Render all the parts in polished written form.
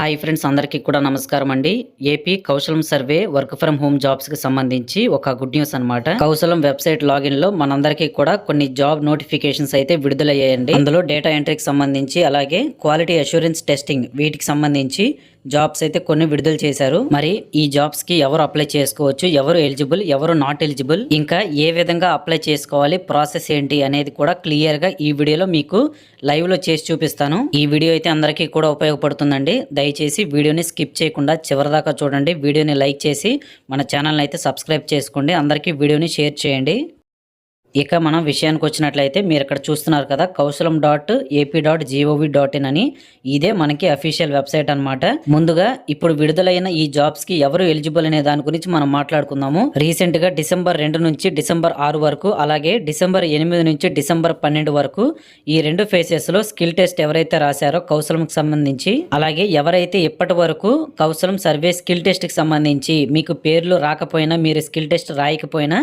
Hi friends, అందరికీ కూడా నమస్కారం అండి. AP Kaushalam survey work from home jobs కి సంబంధించి ఒక గుడ్ న్యూస్ అన్నమాట. కౌశలం వెబ్సైట్ లాగిన్ లో మనందరికీ కూడా కొన్ని జాబ్ నోటిఫికేషన్స్ అయితే విడుదలయ్యాయండి. అందులో డేటా ఎంట్రీకి సంబంధించి అలాగే క్వాలిటీ అష్యూరెన్స్ టెస్టింగ్ వీటికి సంబంధించి జాబ్స్ అయితే కొన్ని విడుదల చేశారు. మరి ఈ జాబ్స్ కి ఎవరు అప్లై చేసుకోవచ్చు, ఎవరు ఎలిజిబుల్, ఎవరు నాట్ ఎలిజిబుల్, ఇంకా ఏ విధంగా అప్లై చేసుకోవాలి, ప్రాసెస్ ఏంటి అనేది కూడా క్లియర్ గా ఈ వీడియోలో మీకు లైవ్ లో చేసి చూపిస్తాను. ఈ వీడియో అయితే అందరికీ కూడా ఉపయోగపడుతుందండి. దయచేసి వీడియోని స్కిప్ చేయకుండా చివరిదాకా చూడండి. వీడియోని లైక్ చేసి మన ఛానల్ అయితే సబ్స్క్రైబ్ చేసుకోండి. అందరికీ వీడియోని షేర్ చేయండి. ఇక మనం విషయానికి వచ్చినట్లయితే మీరు ఇక్కడ చూస్తున్నారు కదా, kausalam.ap.gov.in అని. ఇదే మనకి అఫీషియల్ వెబ్సైట్ అన్నమాట. ముందుగా ఇప్పుడు విడుదలైన ఈ జాబ్స్ కి ఎవరు ఎలిజిబుల్ అనే దాని గురించి మనం మాట్లాడుకుందాము. రీసెంట్ గా డిసెంబర్ 2 నుంచి డిసెంబర్ 6 వరకు, అలాగే డిసెంబర్ 8 నుంచి డిసెంబర్ 12 వరకు ఈ రెండు ఫేసెస్ లో స్కిల్ టెస్ట్ ఎవరైతే రాశారో కౌశలం కి సంబంధించి, అలాగే ఎవరైతే ఇప్పటి వరకు కౌశలం సర్వే స్కిల్ టెస్ట్ కి సంబంధించి మీకు పేర్లు రాకపోయినా, మీరు స్కిల్ టెస్ట్ రాయకపోయినా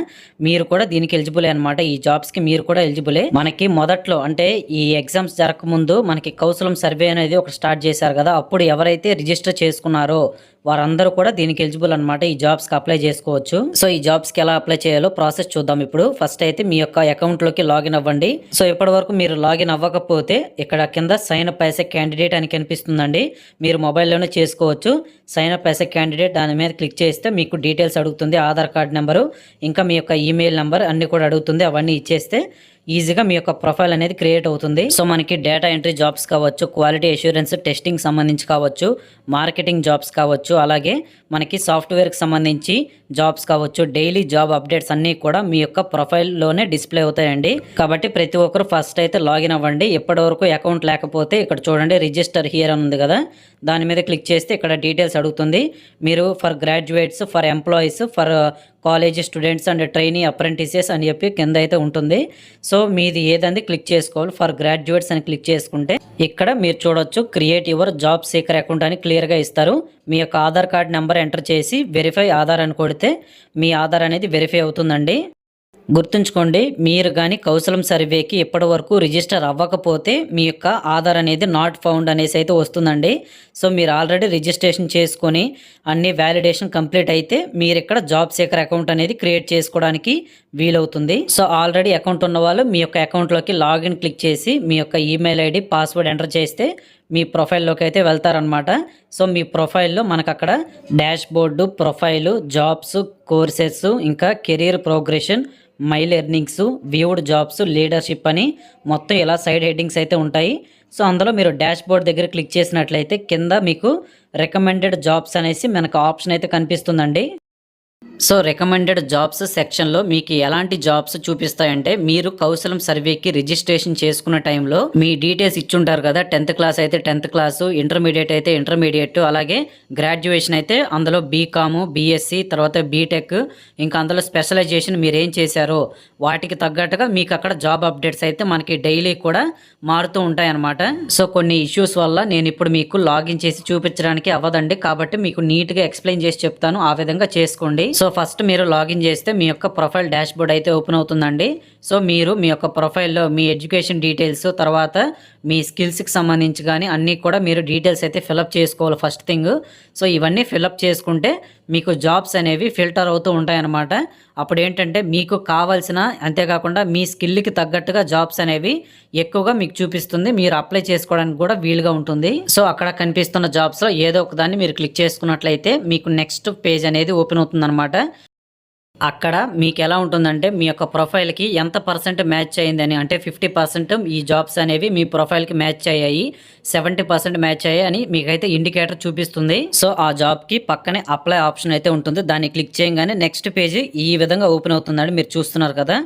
మీరు కూడా దీనికి ఎలిజిబుల్ అన్నమాట. ఈ జాబ్స్ కి మీరు కూడా ఎలిజిబులే. మనకి మొదట్లో అంటే ఈ ఎగ్జామ్స్ జరగక ముందు మనకి కౌశలం సర్వే అనేది ఒక స్టార్ట్ చేశారు కదా, అప్పుడు ఎవరైతే రిజిస్టర్ చేసుకున్నారో వారందరూ కూడా దీనికి ఎలిజిబుల్ అన్నమాట. ఈ జాబ్స్ కి అప్లై చేసుకోవచ్చు. సో ఈ జాబ్స్ కి ఎలా అప్లై చేయాలో ప్రాసెస్ చూద్దాం. ఇప్పుడు ఫస్ట్ అయితే మీ యొక్క అకౌంట్ లోకి లాగిన్ అవ్వండి. సో ఇప్పటి వరకు మీరు లాగిన్ అవ్వకపోతే ఇక్కడ కింద sign up as a candidate అని కనిపిస్తుందండి. మీరు మొబైల్లోనే చేసుకోవచ్చు. Sign up as a candidate దాని మీద క్లిక్ చేస్తే మీకు డీటెయిల్స్ అడుగుతుంది. ఆధార్ కార్డ్ నెంబరు, ఇంకా మీ యొక్క ఈమెయిల్ నెంబర్ అన్ని కూడా అడుగుతుంది. అవన్నీ ఇచ్చేస్తే ఈజీగా మీ యొక్క ప్రొఫైల్ అనేది క్రియేట్ అవుతుంది. సో మనకి డేటా ఎంట్రీ జాబ్స్ కావచ్చు, క్వాలిటీ అష్యూరెన్స్ టెస్టింగ్ సంబంధించి కావచ్చు, మార్కెటింగ్ జాబ్స్ కావచ్చు, అలాగే మనకి సాఫ్ట్వేర్కి సంబంధించి జాబ్స్ కావచ్చు, డైలీ జాబ్ అప్డేట్స్ అన్నీ కూడా మీ యొక్క ప్రొఫైల్లోనే డిస్ప్లే అవుతాయండి. కాబట్టి ప్రతి ఒక్కరు ఫస్ట్ అయితే లాగిన్ అవ్వండి. ఇప్పటి వరకు అకౌంట్ లేకపోతే ఇక్కడ చూడండి, రిజిస్టర్ హియర్ అని ఉంది కదా, దాని మీద క్లిక్ చేస్తే ఇక్కడ డీటెయిల్స్ అడుగుతుంది. మీరు for graduates, for employees, for college students and trainee apprentices అని చెప్పి కింద అయితే ఉంటుంది. సో మీది ఏదండి క్లిక్ చేసుకోవాలి. ఫర్ గ్రాడ్యుయేట్స్ అని క్లిక్ చేసుకుంటే ఇక్కడ మీరు చూడొచ్చు, create your job seeker account అని క్లియర్గా ఇస్తారు. మీ యొక్క ఆధార్ కార్డ్ నెంబర్ ఎంటర్ చేసి వెరిఫై ఆధార్ అని కొడితే మీ ఆధార్ అనేది వెరిఫై అవుతుందండి. గుర్తుంచుకోండి, మీరు కానీ కౌశలం సర్వేకి ఇప్పటి వరకు రిజిస్టర్ అవ్వకపోతే మీ యొక్క ఆధార్ అనేది నాట్ ఫౌండ్ అనేసి అయితే వస్తుందండి. సో మీరు ఆల్రెడీ రిజిస్ట్రేషన్ చేసుకొని అన్ని వ్యాలిడేషన్ కంప్లీట్ అయితే మీరు ఇక్కడ జాబ్ సీకర్ అకౌంట్ అనేది క్రియేట్ చేసుకోవడానికి వీలవుతుంది. సో ఆల్రెడీ అకౌంట్ ఉన్న వాళ్ళు మీ యొక్క అకౌంట్లోకి లాగిన్ క్లిక్ చేసి మీ యొక్క ఈమెయిల్ ఐడి, పాస్వర్డ్ ఎంటర్ చేస్తే మీ ప్రొఫైల్లోకి అయితే వెళ్తారనమాట. సో మీ ప్రొఫైల్లో మనకు అక్కడ dashboard, profile, jobs, courses, ఇంకా career progression, my learnings, viewed jobs, leadership అని మొత్తం ఇలా సైడ్ హెడ్డింగ్స్ అయితే ఉంటాయి. సో అందులో మీరు డాష్ బోర్డ్ దగ్గర క్లిక్ చేసినట్లయితే కింద మీకు రికమెండెడ్ జాబ్స్ అనేసి మనకు ఆప్షన్ అయితే కనిపిస్తుందండి. సో రికమెండెడ్ జాబ్స్ సెక్షన్లో మీకు ఎలాంటి జాబ్స్ చూపిస్తాయంటే, మీరు కౌశలం సర్వేకి రిజిస్ట్రేషన్ చేసుకున్న టైంలో మీ డీటెయిల్స్ ఇచ్చుంటారు కదా, 10th క్లాస్ అయితే 10th క్లాసు, ఇంటర్మీడియట్ అయితే ఇంటర్మీడియట్, అలాగే గ్రాడ్యుయేషన్ అయితే అందులో బీకాము, బీఎస్సీ, తర్వాత బీటెక్, ఇంకా అందులో స్పెషలైజేషన్ మీరు ఏం చేశారో వాటికి తగ్గట్టుగా మీకు అక్కడ జాబ్ అప్డేట్స్ అయితే మనకి డైలీ కూడా మారుతూ ఉంటాయి అన్నమాట. సో కొన్ని ఇష్యూస్ వల్ల నేను ఇప్పుడు మీకు లాగిన్ చేసి చూపించడానికి అవ్వదండి, కాబట్టి మీకు నీట్గా ఎక్స్ప్లెయిన్ చేసి చెప్తాను. ఆ విధంగా చేసుకోండి. సో ఫస్ట్ మీరు లాగిన్ చేస్తే మీ యొక్క ప్రొఫైల్ డాష్ బోర్డ్ అయితే ఓపెన్ అవుతుందండి. సో మీరు మీ యొక్క ప్రొఫైల్లో మీ ఎడ్యుకేషన్ డీటెయిల్స్, తర్వాత మీ స్కిల్స్కి సంబంధించి కానీ అన్నీ కూడా మీరు డీటెయిల్స్ అయితే ఫిలప్ చేసుకోవాలి ఫస్ట్ థింగ్. సో ఇవన్నీ ఫిలప్ చేసుకుంటే మీకు జాబ్స్ అనేవి ఫిల్టర్ అవుతూ ఉంటాయన్నమాట. అప్పుడు ఏంటంటే మీకు కావాల్సిన, అంతేకాకుండా మీ స్కిల్కి తగ్గట్టుగా జాబ్స్ అనేవి ఎక్కువగా మీకు చూపిస్తుంది. మీరు అప్లై చేసుకోవడానికి కూడా వీలుగా ఉంటుంది. సో అక్కడ కనిపిస్తున్న జాబ్స్లో ఏదో ఒక దాన్ని మీరు క్లిక్ చేసుకున్నట్లయితే మీకు నెక్స్ట్ పేజ్ అనేది ఓపెన్ అవుతుంది అనమాట. అక్కడ మీకు ఎలా ఉంటుందంటే మీ యొక్క ప్రొఫైల్కి ఎంత పర్సెంట్ మ్యాచ్ అయ్యిందని, అంటే 50% ఈ జాబ్స్ అనేవి మీ ప్రొఫైల్కి మ్యాచ్ అయ్యాయి, 70% మ్యాచ్ అయ్యాయి అని మీకైతే ఇండికేటర్ చూపిస్తుంది. సో ఆ జాబ్కి పక్కనే అప్లై ఆప్షన్ అయితే ఉంటుంది. దాన్ని క్లిక్ చేయగానే నెక్స్ట్ పేజ్ ఈ విధంగా ఓపెన్ అవుతుందండి. మీరు చూస్తున్నారు కదా.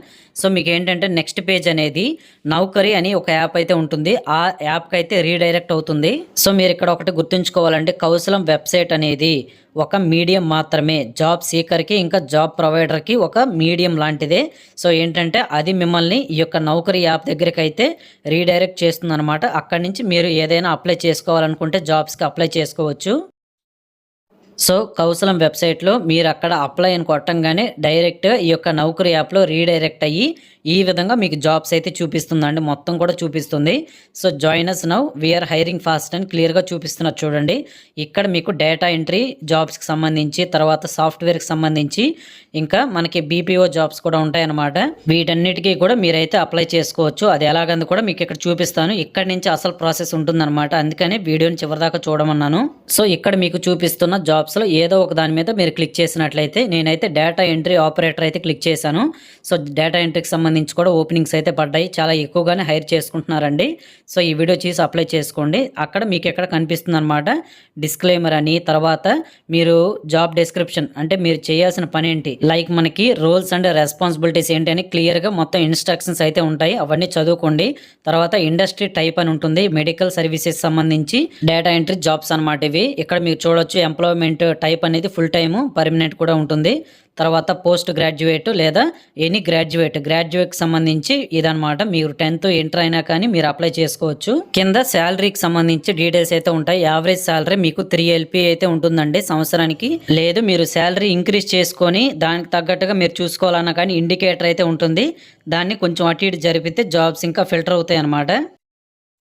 సో మీకు ఏంటంటే నెక్స్ట్ పేజ్ అనేది నౌకరీ అని ఒక యాప్ అయితే ఉంటుంది. ఆ యాప్కి అయితే రీడైరెక్ట్ అవుతుంది. సో మీరు ఇక్కడ ఒకటి గుర్తుంచుకోవాలంటే, కౌశలం వెబ్సైట్ అనేది ఒక మీడియం మాత్రమే. జాబ్ సీకర్కి ఇంకా జాబ్ ప్రొవైడర్కి ఒక మీడియం లాంటిదే. సో ఏంటంటే అది మిమ్మల్ని ఈ యొక్క నౌకరీ యాప్ దగ్గరికి అయితే రీడైరెక్ట్ చేస్తుంది అనమాట. అక్కడి నుంచి మీరు ఏదైనా అప్లై చేసుకోవాలనుకుంటే జాబ్స్కి అప్లై చేసుకోవచ్చు. సో కౌశలం వెబ్సైట్లో మీరు అక్కడ అప్లై అని కొట్టంగానే డైరెక్ట్గా ఈ యొక్క నౌకరీ యాప్లో రీడైరెక్ట్ అయ్యి ఈ విధంగా మీకు జాబ్స్ అయితే చూపిస్తుందండి, మొత్తం కూడా చూపిస్తుంది. So join us now we're hiring fast అని క్లియర్గా చూపిస్తున్నారు చూడండి. ఇక్కడ మీకు డేటా ఎంట్రీ జాబ్స్కి సంబంధించి, తర్వాత సాఫ్ట్వేర్కి సంబంధించి, ఇంకా మనకి బీపీఓ జాబ్స్ కూడా ఉంటాయి అన్నమాట. వీటన్నిటికీ కూడా మీరైతే అప్లై చేసుకోవచ్చు. అది ఎలాగంది కూడా మీకు ఇక్కడ చూపిస్తాను. ఇక్కడ నుంచి అసలు ప్రాసెస్ ఉంటుందన్నమాట, అందుకని వీడియోని చివరిదాకా చూడమన్నాను. సో ఇక్కడ మీకు చూపిస్తున్న జాబ్స్లో ఏదో ఒక దాని మీద మీరు క్లిక్ చేసినట్లయితే, నేనైతే డేటా ఎంట్రీ ఆపరేటర్ అయితే క్లిక్ చేశాను. సో డేటా ఎంట్రీకి సంబంధించి కూడా ఓపెనింగ్స్ అయితే పడ్డాయి, చాలా ఎక్కువగానే హైర్ చేసుకుంటున్నారండి. సో ఈ వీడియో చేసి అప్లై చేసుకోండి. అక్కడ మీకు ఎక్కడ కనిపిస్తుంది అనమాట డిస్క్లైమర్ అని, తర్వాత మీరు జాబ్ డిస్క్రిప్షన్ అంటే మీరు చేయాల్సిన పని ఏంటి, లైక్ మనకి రోల్స్ అండ్ రెస్పాన్సిబిలిటీస్ ఏంటి అని క్లియర్గా మొత్తం ఇన్స్ట్రక్షన్స్ అయితే ఉంటాయి, అవన్నీ చదువుకోండి. తర్వాత ఇండస్ట్రీ టైప్ అని ఉంటుంది, మెడికల్ సర్వీసెస్ సంబంధించి డేటా ఎంట్రీ జాబ్స్ అనమాట ఇవి. ఇక్కడ మీరు చూడొచ్చు ఎంప్లాయ్మెంట్ టైప్ అనేది ఫుల్ టైమ్ పర్మనెంట్ కూడా ఉంటుంది. తర్వాత పోస్ట్ గ్రాడ్యుయేట్ లేదా ఎనీ గ్రాడ్యుయేట్కి సంబంధించి ఇదనమాట. మీరు 10th ఇంటర్ అయినా కానీ మీరు అప్లై చేసుకోవచ్చు. కింద శాలరీకి సంబంధించి డీటెయిల్స్ అయితే ఉంటాయి. యావరేజ్ శాలరీ మీకు 3 LP అయితే ఉంటుందండి సంవత్సరానికి. లేదు మీరు శాలరీ ఇంక్రీజ్ చేసుకొని దానికి తగ్గట్టుగా మీరు చూసుకోవాలన్నా కానీ ఇండికేటర్ అయితే ఉంటుంది. దాన్ని కొంచెం అటు ఇటు జరిపితే జాబ్స్ ఇంకా ఫిల్టర్ అవుతాయి అన్నమాట.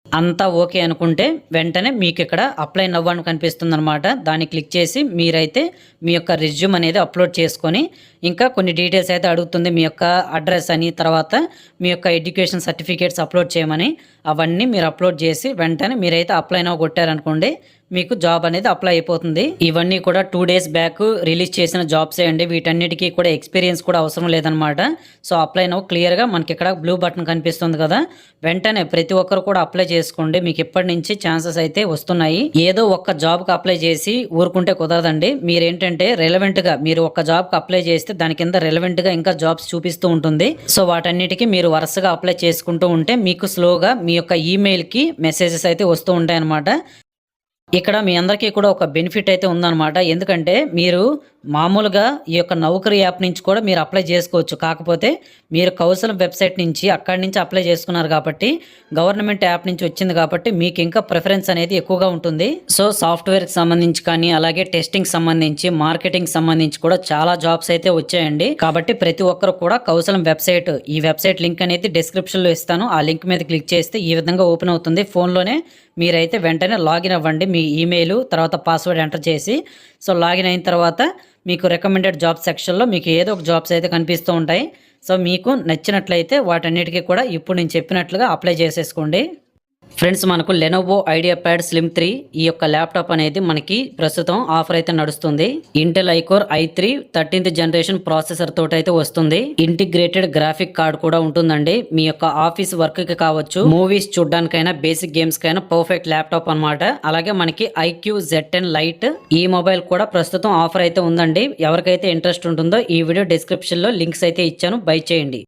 అంతా ఓకే అనుకుంటే వెంటనే మీకు ఇక్కడ అప్లై నవ్ అని కనిపిస్తుంది అనమాట. దాన్ని క్లిక్ చేసి మీరైతే మీ యొక్క రెజ్యూమ్ అనేది అప్లోడ్ చేసుకొని, ఇంకా కొన్ని డీటెయిల్స్ అయితే అడుగుతుంది, మీ యొక్క అడ్రస్ అని, తర్వాత మీ యొక్క ఎడ్యుకేషన్ సర్టిఫికేట్స్ అప్లోడ్ చేయమని. అవన్నీ మీరు అప్లోడ్ చేసి వెంటనే మీరైతే అప్లై నవ్ కొట్టారనుకోండి, మీకు జాబ్ అనేది అప్లై అయిపోతుంది. ఇవన్నీ కూడా 2 days బ్యాక్ రిలీజ్ చేసిన జాబ్సే అండి. వీటన్నిటికీ కూడా ఎక్స్పీరియన్స్ కూడా అవసరం లేదనమాట. సో అప్లై నౌ క్లియర్గా మనకి ఇక్కడ బ్లూ బటన్ కనిపిస్తుంది కదా, వెంటనే ప్రతి ఒక్కరు కూడా అప్లై చేసుకోండి. మీకు ఇప్పటి నుంచి ఛాన్సెస్ అయితే వస్తున్నాయి. ఏదో ఒక్క జాబ్కి అప్లై చేసి ఊరుకుంటే కుదరదండి. మీరేంటంటే రెలవెంట్గా మీరు ఒక్క జాబ్కి అప్లై చేస్తే దాని కింద రెలవెంట్గా ఇంకా జాబ్స్ చూపిస్తూ ఉంటుంది. సో వాటన్నిటికీ మీరు వరుసగా అప్లై చేసుకుంటూ ఉంటే మీకు స్లోగా మీ యొక్క ఈమెయిల్కి మెసేజెస్ అయితే వస్తూ ఉంటాయి అన్నమాట. ఇక్కడ మీ అందరికీ కూడా ఒక బెనిఫిట్ అయితే ఉందన్నమాట. ఎందుకంటే మీరు మామూలుగా ఈ యొక్క నౌకరీ యాప్ నుంచి కూడా మీరు అప్లై చేసుకోవచ్చు. కాకపోతే మీరు కౌశలం వెబ్సైట్ నుంచి అక్కడి నుంచి అప్లై చేసుకున్నారు కాబట్టి, గవర్నమెంట్ యాప్ నుంచి వచ్చింది కాబట్టి మీకు ఇంకా ప్రిఫరెన్స్ అనేది ఎక్కువగా ఉంటుంది. సో సాఫ్ట్వేర్కి సంబంధించి కానీ, అలాగే టెస్టింగ్ సంబంధించి, మార్కెటింగ్ సంబంధించి కూడా చాలా జాబ్స్ అయితే వచ్చాయండి. కాబట్టి ప్రతి ఒక్కరు కూడా కౌశలం వెబ్సైట్, ఈ వెబ్సైట్ లింక్ అనేది డిస్క్రిప్షన్లో ఇస్తాను. ఆ లింక్ మీద క్లిక్ చేస్తే ఈ విధంగా ఓపెన్ అవుతుంది. ఫోన్లోనే మీరైతే వెంటనే లాగిన్ అవ్వండి. మీ ఈమెయిల్ తర్వాత పాస్వర్డ్ ఎంటర్ చేసి, సో లాగిన్ అయిన తర్వాత మీకు రికమెండెడ్ జాబ్ సెక్షన్లో మీకు ఏదో ఒక జాబ్స్ అయితే కనిపిస్తూ ఉంటాయి. సో మీకు నచ్చినట్లయితే వాటన్నిటికీ కూడా ఇప్పుడు నేను చెప్పినట్లుగా అప్లై చేసేసుకోండి. ఫ్రెండ్స్, మనకు లెనోవో ఐడియా ప్యాడ్ స్లిమ్ 3 ఈ యొక్క ల్యాప్టాప్ అనేది మనకి ప్రస్తుతం ఆఫర్ అయితే నడుస్తుంది. Intel iCore i3 13th generation processor తోటి అయితే వస్తుంది. ఇంటిగ్రేటెడ్ గ్రాఫిక్ కార్డ్ కూడా ఉంటుందండి. మీ యొక్క ఆఫీస్ వర్క్ కి కావచ్చు, మూవీస్ చూడడానికైనా, బేసిక్ గేమ్స్ కైనా పర్ఫెక్ట్ ల్యాప్టాప్ అన్నమాట. అలాగే మనకి IQ Z10 లైట్ ఈ మొబైల్ కూడా ప్రస్తుతం ఆఫర్ అయితే ఉందండి. ఎవరికైతే ఇంట్రెస్ట్ ఉంటుందో ఈ వీడియో డిస్క్రిప్షన్ లో లింక్స్ అయితే ఇచ్చాను, బై చేయండి.